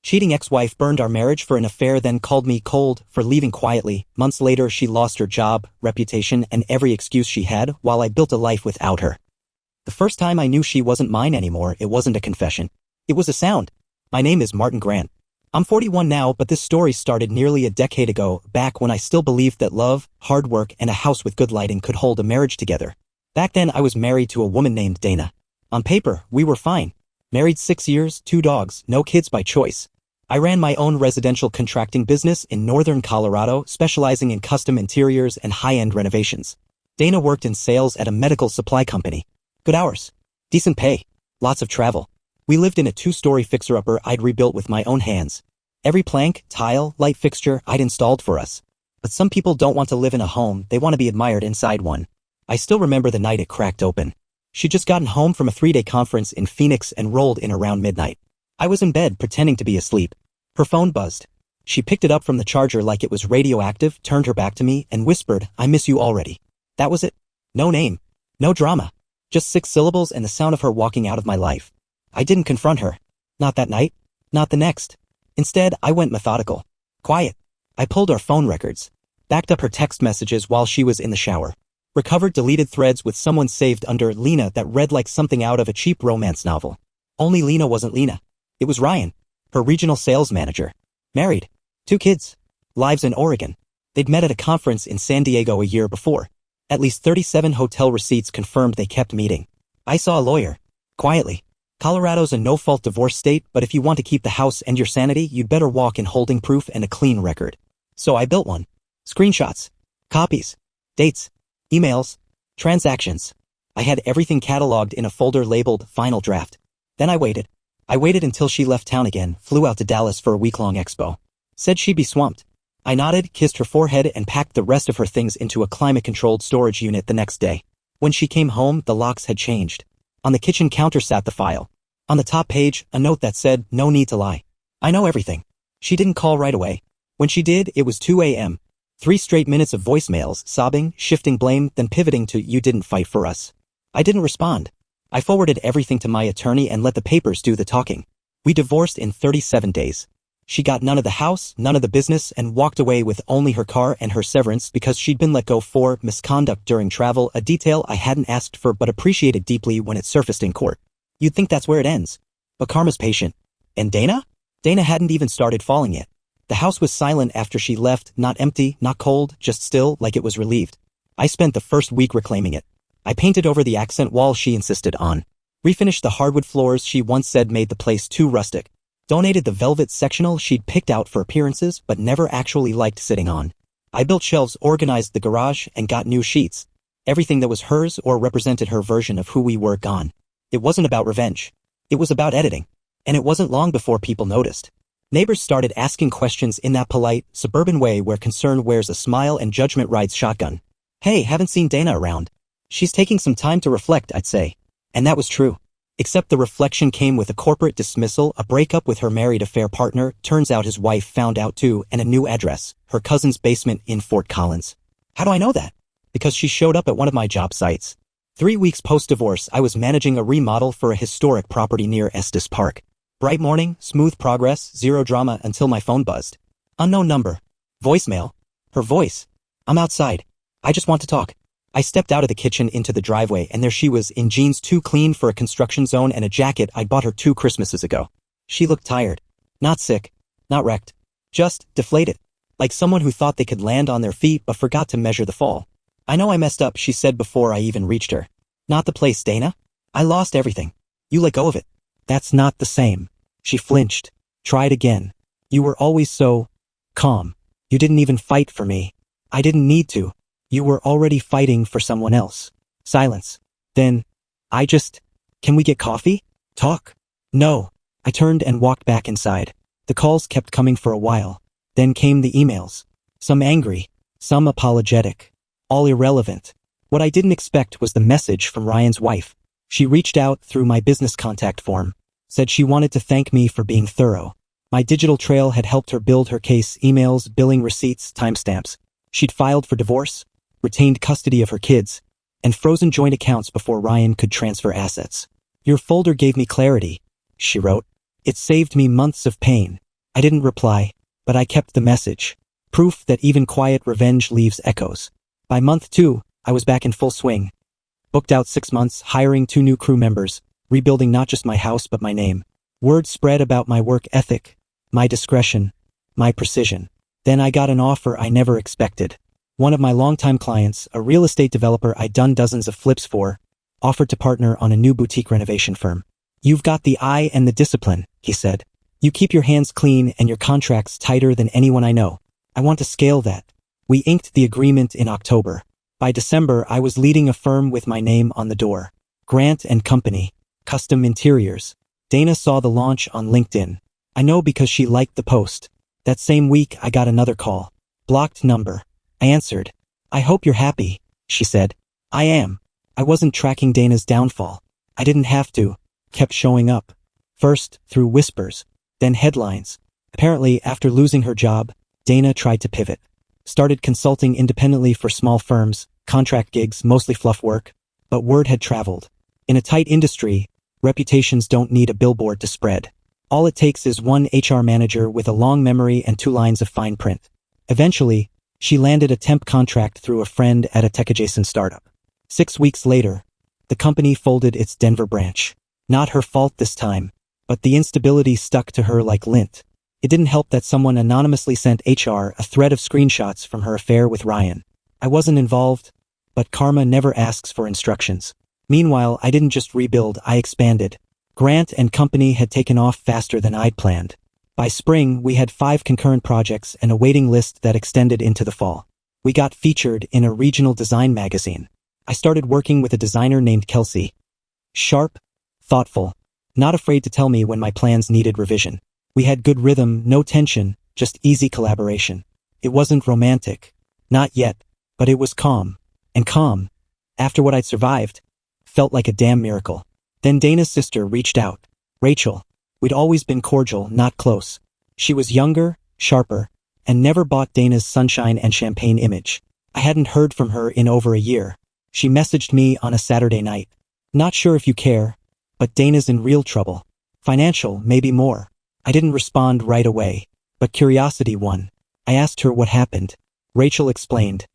Cheating ex-wife burned our marriage for an affair, then called me cold for leaving quietly. Months later, she lost her job, reputation, and every excuse she had while I built a life without her. The first time I knew she wasn't mine anymore, it wasn't a confession. It was a sound. My name is Martin Grant. I'm 41 now, but this story started nearly a decade ago, back when I still believed that love, hard work, and a house with good lighting could hold a marriage together. Back then, I was married to a woman named Dana. On paper, we were fine. Married 6 years, 2 dogs, no kids by choice. I ran my own residential contracting business in northern Colorado, specializing in custom interiors and high-end renovations. Dana worked in sales at a medical supply company. Good hours. Decent pay. Lots of travel. We lived in a 2-story fixer-upper I'd rebuilt with my own hands. Every plank, tile, light fixture I'd installed for us. But some people don't want to live in a home, they want to be admired inside one. I still remember the night it cracked open. She'd just gotten home from a 3-day conference in Phoenix and rolled in around midnight. I was in bed pretending to be asleep. Her phone buzzed. She picked it up from the charger like it was radioactive, turned her back to me, and whispered, "I miss you already." That was it. No name. No drama. Just 6 syllables and the sound of her walking out of my life. I didn't confront her. Not that night. Not the next. Instead, I went methodical. Quiet. I pulled our phone records. Backed up her text messages while she was in the shower. Recovered deleted threads with someone saved under Lena that read like something out of a cheap romance novel. Only Lena wasn't Lena. It was Ryan, her regional sales manager. Married. 2 kids. Lives in Oregon. They'd met at a conference in San Diego a year before. At least 37 hotel receipts confirmed they kept meeting. I saw a lawyer. Quietly. Colorado's a no-fault divorce state, but if you want to keep the house and your sanity, you'd better walk in holding proof and a clean record. So I built one. Screenshots. Copies. Dates. Emails. Transactions. I had everything cataloged in a folder labeled Final Draft. Then I waited. I waited until she left town again, flew out to Dallas for a week-long expo. Said she'd be swamped. I nodded, kissed her forehead, and packed the rest of her things into a climate-controlled storage unit the next day. When she came home, the locks had changed. On the kitchen counter sat the file. On the top page, a note that said, "No need to lie. I know everything." She didn't call right away. When she did, it was 2 a.m. 3 straight minutes of voicemails, sobbing, shifting blame, then pivoting to, "You didn't fight for us." I didn't respond. I forwarded everything to my attorney and let the papers do the talking. We divorced in 37 days. She got none of the house, none of the business, and walked away with only her car and her severance because she'd been let go for misconduct during travel, a detail I hadn't asked for but appreciated deeply when it surfaced in court. You'd think that's where it ends. But karma's patient. And Dana? Dana hadn't even started falling yet. The house was silent after she left, not empty, not cold, just still, like it was relieved. I spent the first week reclaiming it. I painted over the accent wall she insisted on. Refinished the hardwood floors she once said made the place too rustic. Donated the velvet sectional she'd picked out for appearances but never actually liked sitting on. I built shelves, organized the garage, and got new sheets. Everything that was hers or represented her version of who we were gone. It wasn't about revenge. It was about editing. And it wasn't long before people noticed. Neighbors started asking questions in that polite, suburban way where concern wears a smile and judgment rides shotgun. "Hey, haven't seen Dana around. She's taking some time to reflect," I'd say. And that was true. Except the reflection came with a corporate dismissal, a breakup with her married affair partner, turns out his wife found out too, and a new address, her cousin's basement in Fort Collins. How do I know that? Because she showed up at one of my job sites. 3 weeks post-divorce, I was managing a remodel for a historic property near Estes Park. Bright morning, smooth progress, zero drama until my phone buzzed. Unknown number. Voicemail. Her voice. "I'm outside. I just want to talk." I stepped out of the kitchen into the driveway and there she was, in jeans too clean for a construction zone and a jacket I'd bought her 2 Christmases ago. She looked tired. Not sick. Not wrecked. Just deflated. Like someone who thought they could land on their feet but forgot to measure the fall. "I know I messed up," she said before I even reached her. "Not the place, Dana. I lost everything. You let go of it." "That's not the same." She flinched. Tried again. "You were always so calm. You didn't even fight for me. I didn't need to. You were already fighting for someone else." Silence. Then, "Can we get coffee? Talk?" "No." I turned and walked back inside. The calls kept coming for a while. Then came the emails. Some angry, some apologetic. All irrelevant. What I didn't expect was the message from Ryan's wife. She reached out through my business contact form. Said she wanted to thank me for being thorough. My digital trail had helped her build her case, emails, billing receipts, timestamps. She'd filed for divorce, retained custody of her kids, and frozen joint accounts before Ryan could transfer assets. "Your folder gave me clarity," she wrote. "It saved me months of pain. I didn't reply, but I kept the message. Proof that even quiet revenge leaves echoes. By month 2, I was back in full swing. Booked out 6 months, hiring 2 new crew members, rebuilding not just my house but my name. Word spread about my work ethic, my discretion, my precision. Then I got an offer I never expected. One of my longtime clients, a real estate developer I'd done dozens of flips for, offered to partner on a new boutique renovation firm. "You've got the eye and the discipline," he said. "You keep your hands clean and your contracts tighter than anyone I know. I want to scale that." We inked the agreement in October. By December, I was leading a firm with my name on the door. Grant & Company, Custom Interiors. Dana saw the launch on LinkedIn. I know because she liked the post. That same week, I got another call. Blocked number. I answered. "I hope you're happy," she said. "I am." I wasn't tracking Dana's downfall. I didn't have to. Kept showing up. First, through whispers. Then headlines. Apparently, after losing her job, Dana tried to pivot. Started consulting independently for small firms, contract gigs, mostly fluff work. But word had traveled. In a tight industry, reputations don't need a billboard to spread. All it takes is one HR manager with a long memory and 2 lines of fine print. Eventually, she landed a temp contract through a friend at a tech-adjacent startup. 6 weeks later, the company folded its Denver branch. Not her fault this time, but the instability stuck to her like lint. It didn't help that someone anonymously sent HR a thread of screenshots from her affair with Ryan. I wasn't involved, but karma never asks for instructions. Meanwhile, I didn't just rebuild, I expanded. Grant & Company had taken off faster than I'd planned. By spring, we had 5 concurrent projects and a waiting list that extended into the fall. We got featured in a regional design magazine. I started working with a designer named Kelsey. Sharp, thoughtful, not afraid to tell me when my plans needed revision. We had good rhythm, no tension, just easy collaboration. It wasn't romantic. Not yet, but it was calm. And calm, after what I'd survived, felt like a damn miracle. Then Dana's sister reached out. Rachel. We'd always been cordial, not close. She was younger, sharper, and never bought Dana's sunshine and champagne image. I hadn't heard from her in over a year. She messaged me on a Saturday night. "Not sure if you care, but Dana's in real trouble. Financial, maybe more." I didn't respond right away, but curiosity won. I asked her what happened. Rachel explained.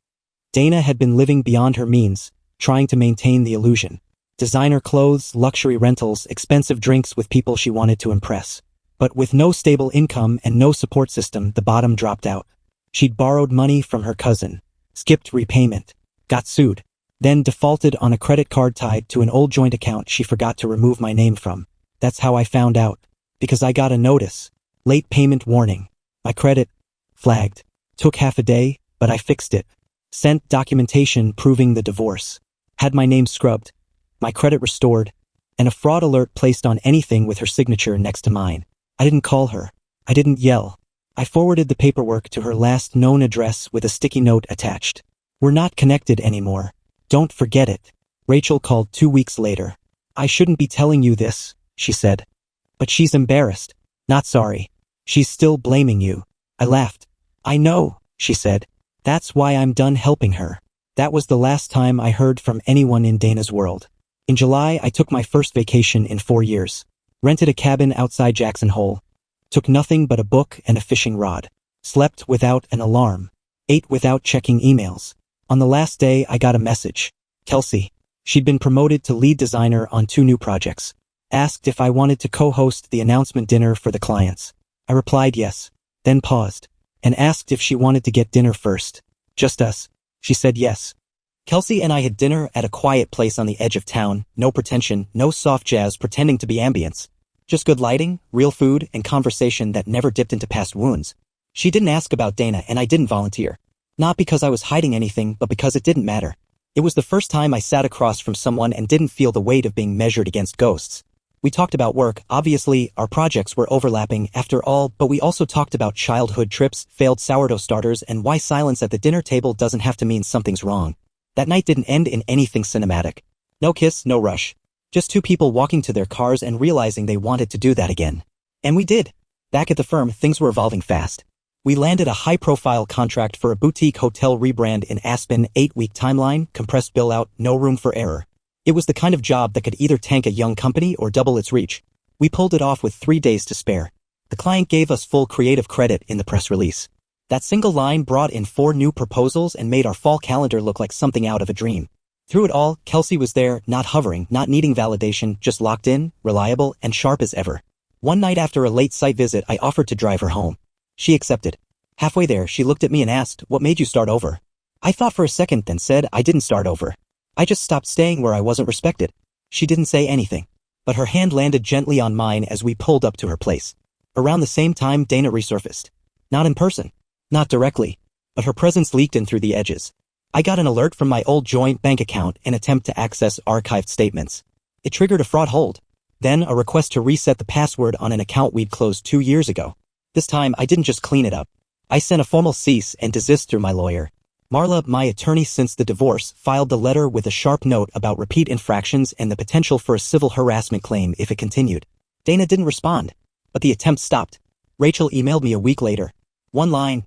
Dana had been living beyond her means, trying to maintain the illusion. Designer clothes, luxury rentals, expensive drinks with people she wanted to impress. But with no stable income and no support system, the bottom dropped out. She'd borrowed money from her cousin, skipped repayment, got sued, then defaulted on a credit card tied to an old joint account she forgot to remove my name from. That's how I found out. Because I got a notice. Late payment warning. My credit flagged. Took half a day, but I fixed it. Sent documentation proving the divorce. Had my name scrubbed, my credit restored, and a fraud alert placed on anything with her signature next to mine. I didn't call her. I didn't yell. I forwarded the paperwork to her last known address with a sticky note attached. "We're not connected anymore. Don't forget it." Rachel called 2 weeks later. "I shouldn't be telling you this," she said. "But she's embarrassed. Not sorry. She's still blaming you." I laughed. "I know," she said. "That's why I'm done helping her." That was the last time I heard from anyone in Dana's world. In July, I took my first vacation in 4 years. Rented a cabin outside Jackson Hole. Took nothing but a book and a fishing rod. Slept without an alarm. Ate without checking emails. On the last day, I got a message. Kelsey. She'd been promoted to lead designer on 2 new projects. Asked if I wanted to co-host the announcement dinner for the clients. I replied yes, then paused, and asked if she wanted to get dinner first. Just us. She said yes. Kelsey and I had dinner at a quiet place on the edge of town, no pretension, no soft jazz pretending to be ambience. Just good lighting, real food, and conversation that never dipped into past wounds. She didn't ask about Dana and I didn't volunteer. Not because I was hiding anything, but because it didn't matter. It was the first time I sat across from someone and didn't feel the weight of being measured against ghosts. We talked about work, obviously our projects were overlapping after all, but we also talked about childhood trips, failed sourdough starters, and why silence at the dinner table doesn't have to mean something's wrong. That night didn't end in anything cinematic. No kiss, no rush. Just 2 people walking to their cars and realizing they wanted to do that again. And we did. Back at the firm, things were evolving fast. We landed a high-profile contract for a boutique hotel rebrand in Aspen, 8-week timeline, compressed bill out, no room for error. It was the kind of job that could either tank a young company or double its reach. We pulled it off with 3 days to spare. The client gave us full creative credit in the press release. That single line brought in 4 new proposals and made our fall calendar look like something out of a dream. Through it all, Kelsey was there, not hovering, not needing validation, just locked in, reliable, and sharp as ever. One night after a late site visit, I offered to drive her home. She accepted. Halfway there, she looked at me and asked, "What made you start over?" I thought for a second, then said, "I didn't start over. I just stopped staying where I wasn't respected." She didn't say anything, but her hand landed gently on mine as we pulled up to her place. Around the same time, Dana resurfaced. Not in person. Not directly. But her presence leaked in through the edges. I got an alert from my old joint bank account and attempt to access archived statements. It triggered a fraud hold. Then a request to reset the password on an account we'd closed 2 years ago. This time, I didn't just clean it up. I sent a formal cease and desist through my lawyer. Marla, my attorney since the divorce, filed the letter with a sharp note about repeat infractions and the potential for a civil harassment claim if it continued. Dana didn't respond, but the attempt stopped. Rachel emailed me a week later. One line.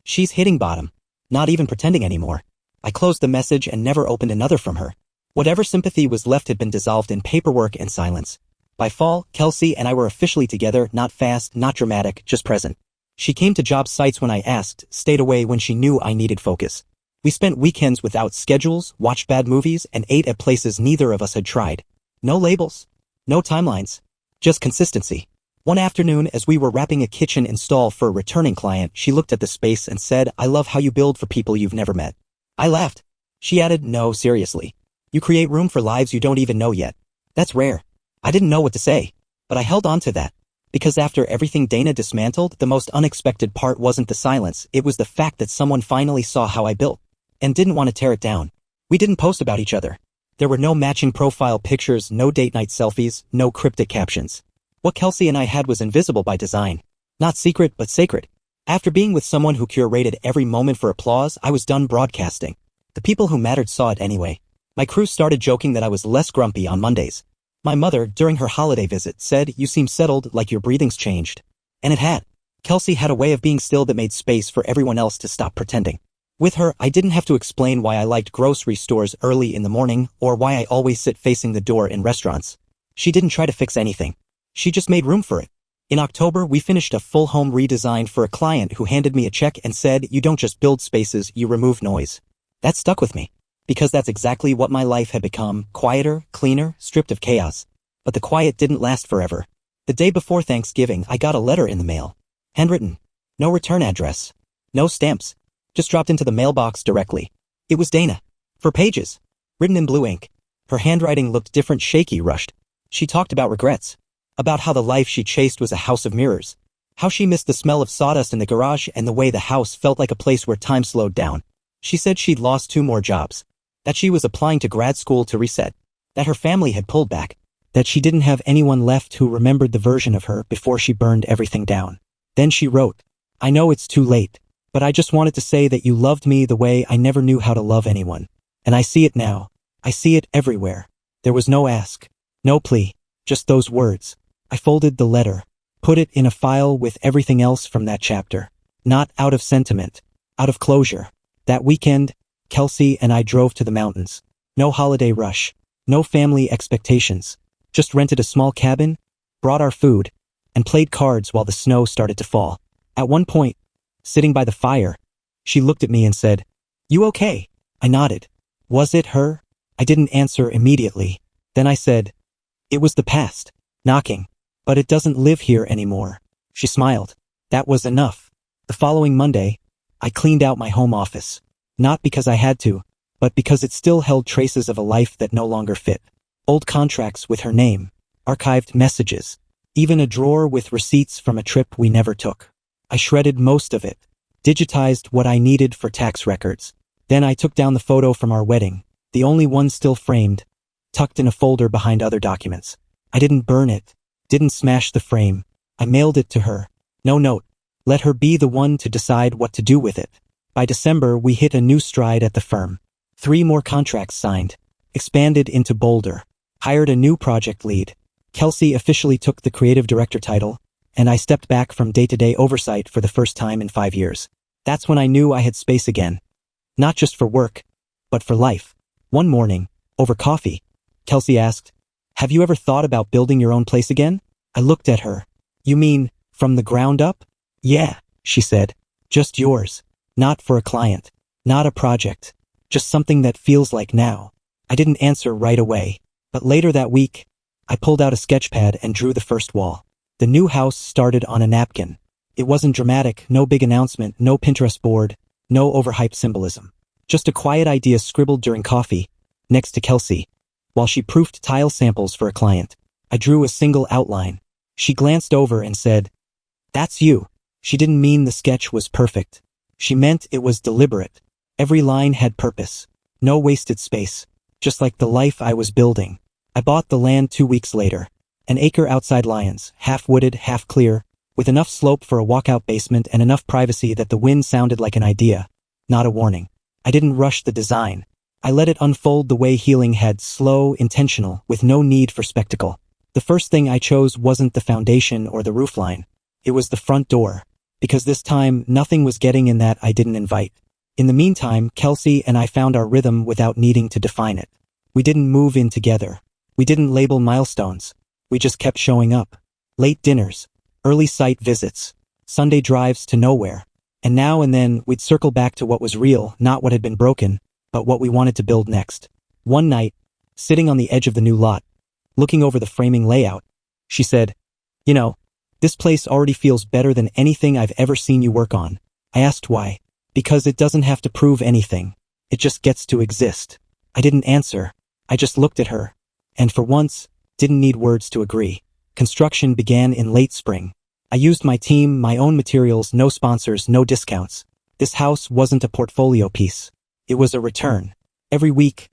"She's hitting bottom. Not even pretending anymore." I closed the message and never opened another from her. Whatever sympathy was left had been dissolved in paperwork and silence. By fall, Kelsey and I were officially together, not fast, not dramatic, just present. She came to job sites when I asked, stayed away when she knew I needed focus. We spent weekends without schedules, watched bad movies, and ate at places neither of us had tried. No labels. No timelines. Just consistency. One afternoon, as we were wrapping a kitchen install for a returning client, she looked at the space and said, "I love how you build for people you've never met." I laughed. She added, "No, seriously. You create room for lives you don't even know yet. That's rare." I didn't know what to say, but I held on to that. Because after everything Dana dismantled, the most unexpected part wasn't the silence, it was the fact that someone finally saw how I built, and didn't want to tear it down. We didn't post about each other. There were no matching profile pictures, no date night selfies, no cryptic captions. What Kelsey and I had was invisible by design. Not secret, but sacred. After being with someone who curated every moment for applause, I was done broadcasting. The people who mattered saw it anyway. My crew started joking that I was less grumpy on Mondays. My mother, during her holiday visit, said, "You seem settled, like your breathing's changed." And it had. Kelsey had a way of being still that made space for everyone else to stop pretending. With her, I didn't have to explain why I liked grocery stores early in the morning, or why I always sit facing the door in restaurants. She didn't try to fix anything. She just made room for it. In October, we finished a full home redesign for a client who handed me a check and said, "You don't just build spaces, you remove noise." That stuck with me. Because that's exactly what my life had become, quieter, cleaner, stripped of chaos. But the quiet didn't last forever. The day before Thanksgiving, I got a letter in the mail. Handwritten. No return address. No stamps. Just dropped into the mailbox directly. It was Dana. For pages. Written in blue ink. Her handwriting looked different, shaky, rushed. She talked about regrets. About how the life she chased was a house of mirrors. How she missed the smell of sawdust in the garage and the way the house felt like a place where time slowed down. She said she'd lost 2 more jobs. That she was applying to grad school to reset. That her family had pulled back. That she didn't have anyone left who remembered the version of her before she burned everything down. Then she wrote, "I know it's too late, but I just wanted to say that you loved me the way I never knew how to love anyone. And I see it now. I see it everywhere. There was no ask. No plea. Just those words." I folded the letter. Put it in a file with everything else from that chapter. Not out of sentiment. Out of closure. That weekend, Kelsey and I drove to the mountains. No holiday rush. No family expectations. Just rented a small cabin, brought our food, and played cards while the snow started to fall. At one point, sitting by the fire, she looked at me and said, "You okay?" I nodded. Was it her? I didn't answer immediately. Then I said, "It was the past, knocking, but it doesn't live here anymore." She smiled. That was enough. The following Monday, I cleaned out my home office. Not because I had to, but because it still held traces of a life that no longer fit. Old contracts with her name, archived messages, even a drawer with receipts from a trip we never took. I shredded most of it, digitized what I needed for tax records. Then I took down the photo from our wedding, the only one still framed, tucked in a folder behind other documents. I didn't burn it, didn't smash the frame. I mailed it to her. No note. Let her be the one to decide what to do with it. By December, we hit a new stride at the firm. 3 more contracts signed. Expanded into Boulder. Hired a new project lead. Kelsey officially took the creative director title, and I stepped back from day-to-day oversight for the first time in 5 years. That's when I knew I had space again. Not just for work, but for life. One morning, over coffee, Kelsey asked, "Have you ever thought about building your own place again?" I looked at her. "You mean, From the ground up? Yeah, she said. Just yours. Not for a client. Not a project. Just something that feels like now. I didn't answer right away. But later that week, I pulled out a sketchpad and drew the first wall. The new house started on a napkin. It wasn't dramatic, no big announcement, no Pinterest board, no overhyped symbolism. Just a quiet idea scribbled during coffee, next to Kelsey, while she proofed tile samples for a client. I drew a single outline. She glanced over and said, "That's you." She didn't mean the sketch was perfect. She meant it was deliberate. Every line had purpose. No wasted space. Just like the life I was building. I bought the land 2 weeks later. An acre outside Lyons, half wooded, half clear, with enough slope for a walkout basement and enough privacy that the wind sounded like an idea, not a warning. I didn't rush the design. I let it unfold the way healing had, slow, intentional, with no need for spectacle. The first thing I chose wasn't the foundation or the roofline. It was the front door. Because this time, nothing was getting in that I didn't invite. In the meantime, Kelsey and I found our rhythm without needing to define it. We didn't move in together. We didn't label milestones. We just kept showing up. Late dinners, early site visits, Sunday drives to nowhere. And now and then, we'd circle back to what was real, not what had been broken, but what we wanted to build next. One night, sitting on the edge of the new lot, looking over the framing layout, she said, "You know, this place already feels better than anything I've ever seen you work on." I asked why. Because it doesn't have to prove anything. It just gets to exist. I didn't answer. I just looked at her. And for once, didn't need words to agree. Construction began in late spring. I used my team, my own materials, no sponsors, no discounts. This house wasn't a portfolio piece. It was a return. Every week,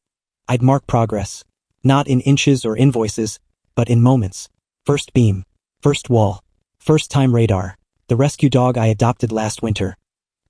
I'd mark progress. Not in inches or invoices, but in moments. First beam. First wall. First time radar. The rescue dog I adopted last winter.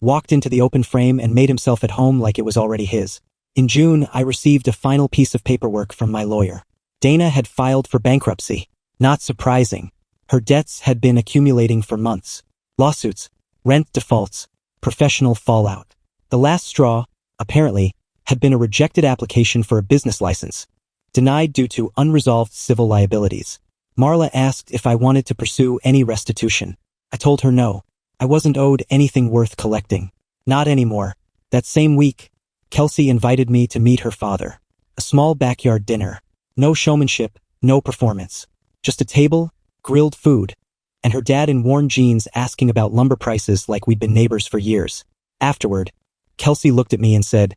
Walked into the open frame and made himself at home like it was already his. In June, I received a final piece of paperwork from my lawyer. Dana had filed for bankruptcy. Not surprising. Her debts had been accumulating for months. Lawsuits, rent defaults, professional fallout. The last straw, apparently, had been a rejected application for a business license. Denied due to unresolved civil liabilities. Marla asked if I wanted to pursue any restitution. I told her no. I wasn't owed anything worth collecting. Not anymore. That same week, Kelsey invited me to meet her father. A small backyard dinner. No showmanship, no performance. Just a table, grilled food, and her dad in worn jeans asking about lumber prices like we'd been neighbors for years. Afterward, Kelsey looked at me and said,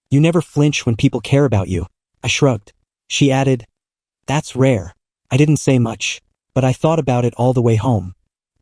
"You never flinch when people care about you." I shrugged. She added, "That's rare." I didn't say much, but I thought about it all the way home.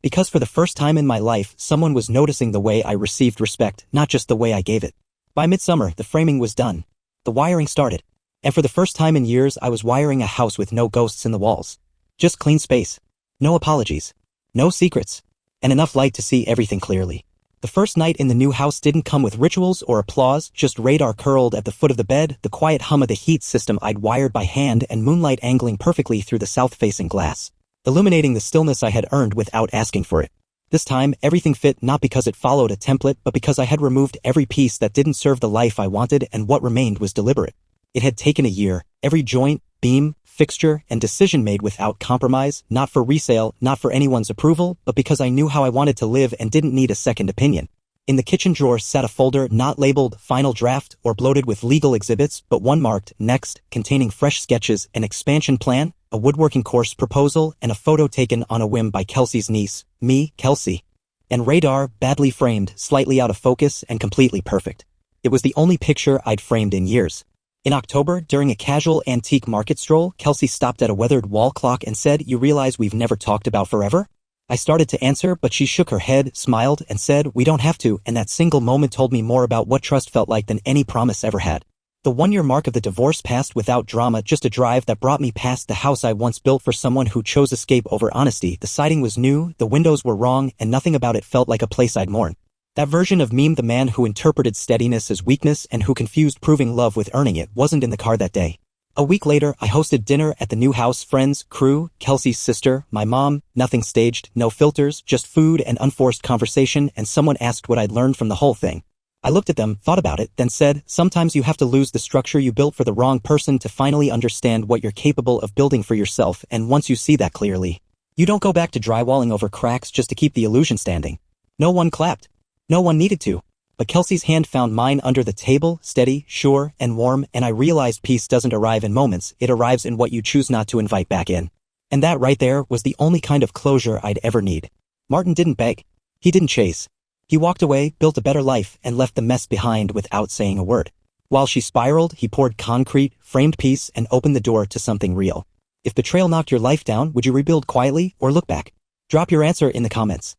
Because for the first time in my life, someone was noticing the way I received respect, not just the way I gave it. By midsummer, the framing was done. The wiring started. And for the first time in years, I was wiring a house with no ghosts in the walls. Just clean space. No apologies. No secrets. And enough light to see everything clearly. The first night in the new house didn't come with rituals or applause, just radar curled at the foot of the bed, the quiet hum of the heat system I'd wired by hand, and moonlight angling perfectly through the south-facing glass, illuminating the stillness I had earned without asking for it. This time, everything fit not because it followed a template, but because I had removed every piece that didn't serve the life I wanted, and what remained was deliberate. It had taken a year, every joint, beam, fixture, and decision made without compromise, not for resale, not for anyone's approval, but because I knew how I wanted to live and didn't need a second opinion. In the kitchen drawer sat a folder not labeled Final Draft or bloated with legal exhibits, but one marked Next, containing fresh sketches, an expansion plan, a woodworking course proposal, and a photo taken on a whim by Kelsey's niece, me, Kelsey. And radar, badly framed, slightly out of focus, and completely perfect. It was the only picture I'd framed in years. In October, during a casual antique market stroll, Kelsey stopped at a weathered wall clock and said, "You realize we've never talked about forever?" I started to answer, but she shook her head, smiled, and said, "We don't have to," and that single moment told me more about what trust felt like than any promise ever had. The one-year mark of the divorce passed without drama, just a drive that brought me past the house I once built for someone who chose escape over honesty. The siding was new, the windows were wrong, and nothing about it felt like a place I'd mourn. That version of me, the man who interpreted steadiness as weakness and who confused proving love with earning it, wasn't in the car that day. A week later, I hosted dinner at the new house, friends, crew, Kelsey's sister, my mom, nothing staged, no filters, just food and unforced conversation, and someone asked what I'd learned from the whole thing. I looked at them, thought about it, then said, "Sometimes you have to lose the structure you built for the wrong person to finally understand what you're capable of building for yourself, and once you see that clearly, You don't go back to drywalling over cracks just to keep the illusion standing. No one clapped. No one needed to. But Kelsey's hand found mine under the table, steady, sure, and warm, and I realized peace doesn't arrive in moments, it arrives in what you choose not to invite back in. And that right there was the only kind of closure I'd ever need. Martin didn't beg. He didn't chase. He walked away, built a better life, and left the mess behind without saying a word. While she spiraled, he poured concrete, framed peace, and opened the door to something real. If betrayal knocked your life down, would you rebuild quietly or look back? Drop your answer in the comments.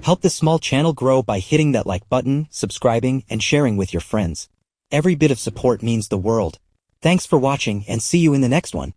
Help this small channel grow by hitting that like button, subscribing, and sharing with your friends. Every bit of support means the world. Thanks for watching and see you in the next one.